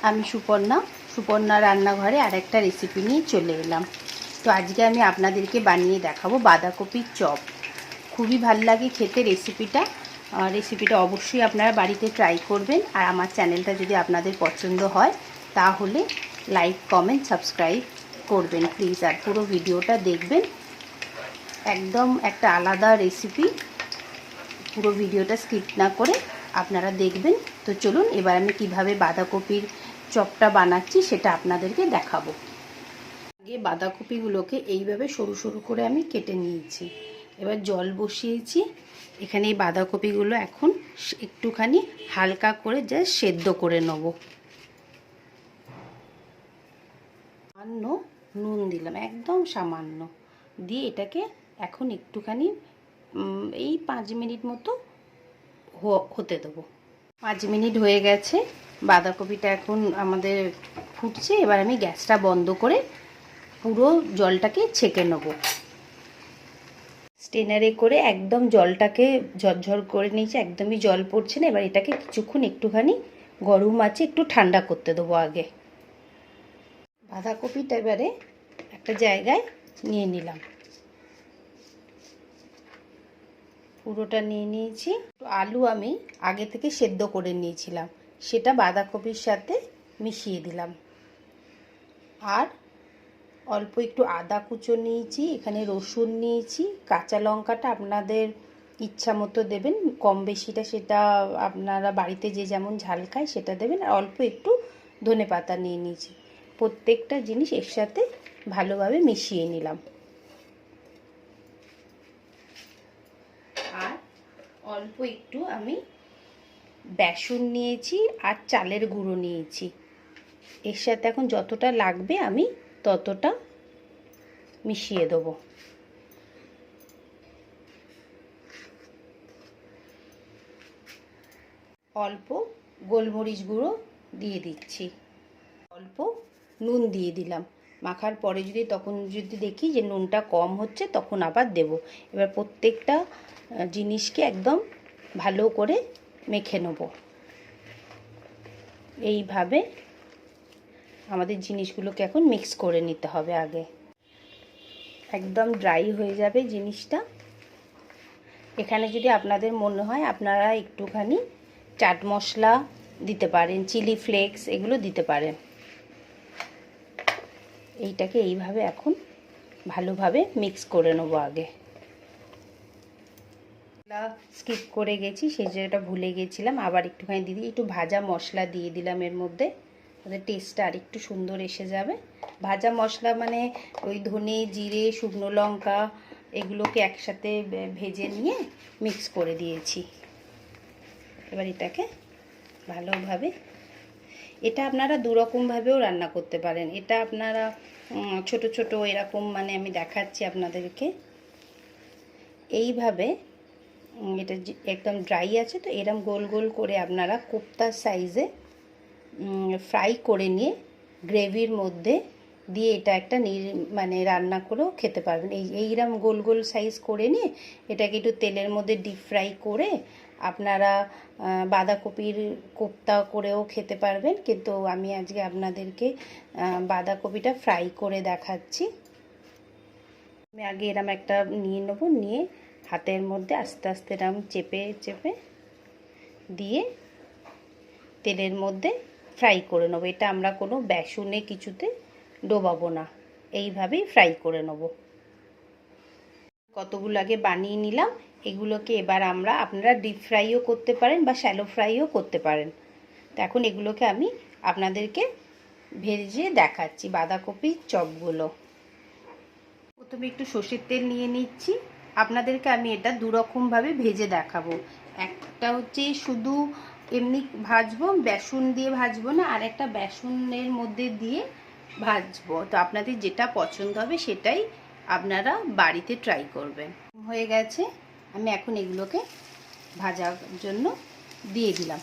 আমি সুপর্ণা রান্নাঘরে আরেকটা রেসিপি নিয়ে চলে এলাম। তো আজকে আমি আপনাদেরকে বানিয়ে দেখাবো বাঁধাকপির চপ। খুবই ভালো লাগে খেতে রেসিপিটা অবশ্যই আপনারা বাড়িতে ট্রাই করবেন। আর আমার চ্যানেলটা যদি আপনাদের পছন্দ হয় তাহলে লাইক, কমেন্ট, সাবস্ক্রাইব করবেন প্লিজ। আর পুরো ভিডিওটা দেখবেন, একদম একটা আলাদা রেসিপি। পুরো ভিডিওটা স্কিপ না করে আপনারা দেখবেন। তো চলুন এবার আমি কিভাবে বাঁধাকপির চপটা বানাচ্ছি সেটা আপনাদেরকে দেখাবো। আগে বাঁধাকপিগুলোকে এইভাবে সরু সরু করে আমি কেটে নিয়েছি। এবার জল বসিয়েছি। এখানে এই বাঁধাকপিগুলো এখন একটুখানি হালকা করে জাস্ট সেদ্ধ করে নেব। সামান্য নুন দিলাম, একদম সামান্য দিয়ে এটাকে এখন একটুখানি এই 5 মিনিট মতো হতে দেবো। 5 মিনিট হয়ে গেছে, বাঁধাকপিটা এখন আমাদের ফুটছে। এবার আমি গ্যাসটা বন্ধ করে পুরো জলটাকে ছেঁকে নেব। স্টেনারে করে একদম জলটাকে ঝরঝর করে নিয়েছি, একদমই জল পড়ছে না। এবার এটাকে কিছুক্ষণ একটুখানি গরম আছে একটু ঠান্ডা করতে দেবো আগে। বাঁধাকপিটা এবারে একটা জায়গায় নিয়ে নিলাম, পুরোটা নিয়ে নিয়েছি। আলু আমি আগে থেকে সেদ্ধ করে নিয়েছিলাম, সেটা বাঁধাকপির সাথে মিশিয়ে দিলাম। আর অল্প একটু আদা কুচো নিয়েছি, এখানে রসুন নিয়েছি, কাঁচা লঙ্কাটা আপনাদের ইচ্ছা মতো দেবেন, কম বেশিটা সেটা আপনারা বাড়িতে যে যেমন ঝাল খায় সেটা দেবেন। আর অল্প একটু ধনেপাতা নিয়ে নিয়েছি। প্রত্যেকটা জিনিস এর সাথে ভালোভাবে মিশিয়ে নিলাম। আর অল্প একটু আমি বেসন নিয়েছি আর চালের গুঁড়ো নিয়েছি। এর সাথে এখন যতটা লাগবে আমি ততটা মিশিয়ে দেবো। অল্প গোলমরিচ গুঁড়ো দিয়ে দিচ্ছি, অল্প নুন দিয়ে দিলাম। মাখার পরে তখন যদি দেখি যে নুনটা কম হচ্ছে তখন আবার দেব। এবার প্রত্যেকটা জিনিসকে একদম ভালো করে মেখে নেব। এইভাবে আমাদের জিনিসগুলোকে এখন মিক্স করে নিতে হবে আগে। একদম ড্রাই হয়ে যাবে জিনিসটা। এখানে যদি আপনাদের মনে হয় আপনারা একটুখানি চাট মশলা দিতে পারেন, চিলি ফ্লেক্স এগুলো দিতে পারেন। এইটাকে এইভাবে এখন ভালোভাবে মিক্স করে নেবো আগে। স্কিপ করে গেছি, সেই জায়গাটা ভুলে গেছিলাম, আবার একটুখানি দিদি একটু ভাজা মশলা দিয়ে দিলাম এর মধ্যে, তাদের টেস্টটা আর একটু সুন্দর এসে যাবে। ভাজা মশলা মানে ওই ধনে, জিরে, শুকনো লঙ্কা এগুলোকে একসাথে ভেজে নিয়ে মিক্স করে দিয়েছি। এবার এটাকে ভালোভাবে, এটা আপনারা দুরকমভাবেও রান্না করতে পারেন। এটা আপনারা ছোট ছোট এরকম মানে আমি দেখাচ্ছি আপনাদেরকে এইভাবে। এটা একদম ড্রাই আছে তো এরকম গোল গোল করে আপনারা কোপ্তার সাইজে ফ্রাই করে নিয়ে গ্রেভির মধ্যে দিয়ে এটা একটা মানে রান্না করেও খেতে পারবেন। এইরকম গোল গোল সাইজ করে নিয়ে এটাকে একটু তেলের মধ্যে ডিপ ফ্রাই করে আপনারা বাঁধাকপির কোপ্তা করেও খেতে পারবেন। কিন্তু আমি আজকে আপনাদেরকে বাঁধাকপিটা ফ্রাই করে দেখাচ্ছি। আমি আগে এরম একটা নিয়ে নেবো, নিয়ে হাতের মধ্যে আস্তে আস্তে এরম চেপে চেপে দিয়ে তেলের মধ্যে ফ্রাই করে নেবো। এটা আমরা কোনো বেসনে কিছুতে ডোবাবো না, এইভাবেই ফ্রাই করে নেবো। কতগুলো আগে বানিয়ে নিলাম, এগুলোকে এবার আপনারা ডিপ ফ্রাইও করতে পারেন বা শ্যালো ফ্রাইও করতে পারেন। তো এখন এগুলোকে আমি আপনাদেরকে ভেজে দেখাচ্ছি বাঁধাকপির চপগুলো। প্রথমে একটু সর্ষের তেল নিয়ে নিচ্ছি। আপনাদেরকে আমি এটা দুরকমভাবে ভেজে দেখাবো। একটা হচ্ছে শুধু এমনি ভাজবো, বেসন দিয়ে ভাজবো না, আর একটা বেসনের মধ্যে দিয়ে ভাজবো। তো আপনাদের যেটা পছন্দ হবে সেটাই আপনারা বাড়িতে ট্রাই করবেন। হয়ে গেছে, আমি এখন এগুলোকে ভাজার জন্য দিয়ে দিলাম।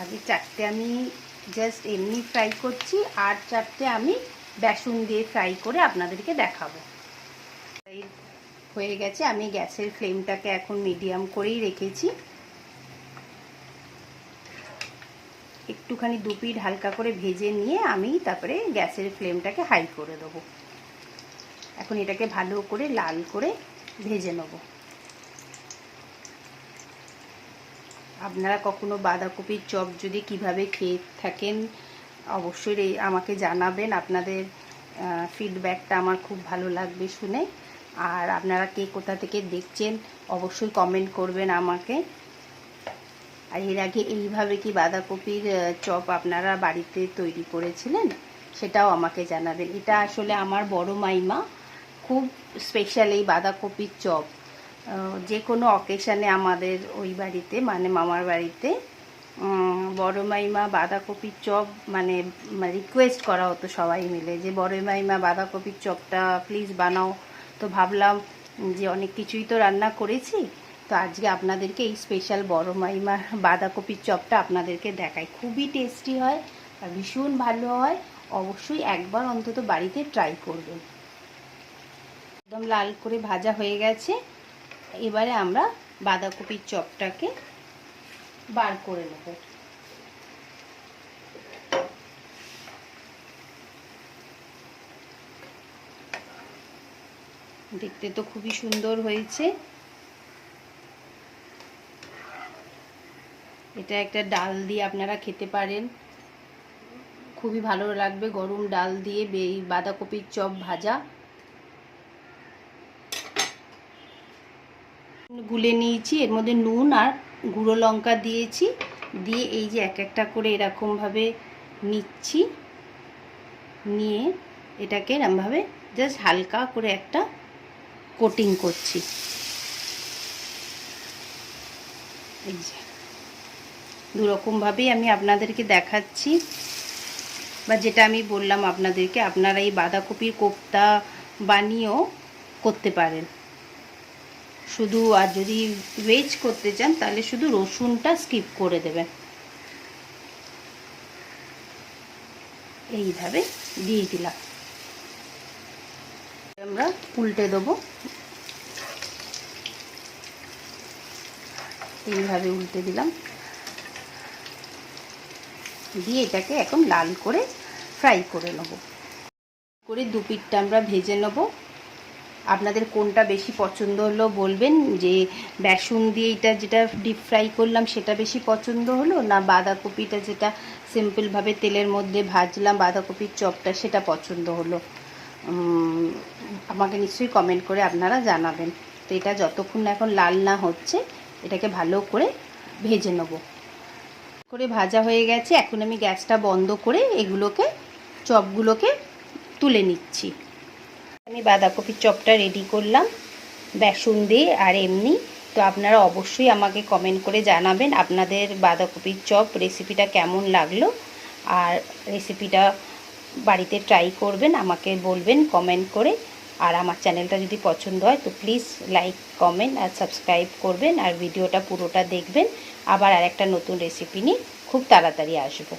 আগে 4টে আমি জাস্ট এমনি ফ্রাই করছি, আর 4টে আমি বেসন দিয়ে ফ্রাই করে আপনাদেরকে দেখাবো। হয়ে গেছে, আমি গ্যাসের ফ্লেমটাকে এখন মিডিয়াম করেই রেখেছি। একটুখানি 2 পিঠ হালকা করে ভেজে নিয়ে আমি তারপরে গ্যাসের ফ্লেমটাকে হাই করে দেবো। এখন এটাকে ভালো করে লাল করে ভেজে নেব। আপনারা কখনো বাঁধাকপির চপ যদি কিভাবে খেয়ে থাকেন অবশ্যই আমাকে জানাবেন। আপনাদের ফিডব্যাকটা আমার খুব ভালো লাগবে শুনে। আর আপনারা কে কোথা থেকে দেখছেন অবশ্যই কমেন্ট করবেন আমাকে। আর এর আগে এইভাবে কি বাঁধাকপির চপ আপনারা বাড়িতে তৈরি করেছিলেন সেটাও আমাকে জানাবেন। এটা আসলে আমার বড় মাইমা খুব স্পেশাল এই বাঁধাকপির চপ। যে কোনো অকেশানে আমাদের ওই বাড়িতে মানে মামার বাড়িতে বড় মাইমা বাঁধাকপির চপ মানে রিকোয়েস্ট করা হতো সবাই মিলে যে বড় মাইমা বাঁধাকপির চপটা প্লিজ বানাও। তো ভাবলাম যে অনেক কিছুই তো রান্না করেছি, তো আজকে আপনাদেরকে এই স্পেশাল বড় মাইমার বাঁধাকপির চপটা আপনাদেরকে দেখাই। খুবই টেস্টি হয় আর ভীষণ ভালো হয়। অবশ্যই একবার অন্তত বাড়িতে ট্রাই করবেন। একদম লাল করে ভাজা হয়ে গেছে। এবারে আমরা বাঁধাকপির চপটাকে বার করে নেব। দেখতে তো খুবই সুন্দর হয়েছে। এটা একটা ডাল দিয়ে আপনারা খেতে পারেন, খুবই ভালো লাগবে গরম ডাল দিয়ে এই বাঁধাকপির চপ ভাজা। গুলে নিয়েছি, এর মধ্যে নুন আর গুঁড়ো লঙ্কা দিয়েছি, দিয়ে এই যে এক একটা করে এরকমভাবে নিচ্ছি, নিয়ে এটাকে এরকমভাবে জাস্ট হালকা করে একটা কোটিং করছি। এই যে দুরকমভাবেই আমি আপনাদেরকে দেখাচ্ছি, বা যেটা আমি বললাম আপনাদেরকে, আপনারা এই বাঁধাকপির কোপ্তা বানিয়েও করতে পারেন শুধু। আর যদি ভেজ করতে চান তাহলে শুধু রসুনটা স্কিপ করে দেবেন। এইভাবে দিয়ে দিলাম। আমরা উল্টে দেবো, এইভাবে উল্টে দিলাম, দিয়ে এটাকে এখন লাল করে ফ্রাই করে নেব। করে দু পিঠটা আমরা ভেজে নেব। আপনাদের কোনটা বেশি পছন্দ হলো বলবেন, যে বেসন দিয়ে এটা যেটা ডিপ ফ্রাই করলাম সেটা বেশি পছন্দ হলো, না বাঁধাকপিটা যেটা সিম্পলভাবে তেলের মধ্যে ভাজলাম বাঁধাকপির চপটা সেটা পছন্দ হলো। আমাকে নিশ্চয়ই কমেন্ট করে আপনারা জানাবেন। তো এটা যতক্ষণ এখন লাল না হচ্ছে এটাকে ভালো করে ভেজে নেব। করে ভাজা হয়ে গেছে, এখন আমি গ্যাসটা বন্ধ করে এগুলোকে চপগুলোকে তুলে নিচ্ছি। আমি বাঁধাকপির চপটা রেডি করলাম বেসন দিয়ে আর এমনি। তো আপনারা অবশ্যই আমাকে কমেন্ট করে জানাবেন আপনাদের বাঁধাকপির চপ রেসিপিটা কেমন লাগলো, আর রেসিপিটা বাড়িতে ট্রাই করবেন, আমাকে বলবেন কমেন্ট করে। আর আমার চ্যানেলটা যদি পছন্দ হয় তো প্লিজ লাইক কমেন্ট আর সাবস্ক্রাইব করবেন, আর ভিডিওটা পুরোটা দেখবেন। আবার আরেকটা নতুন রেসিপি নিয়ে খুব তাড়াতাড়ি আসবো।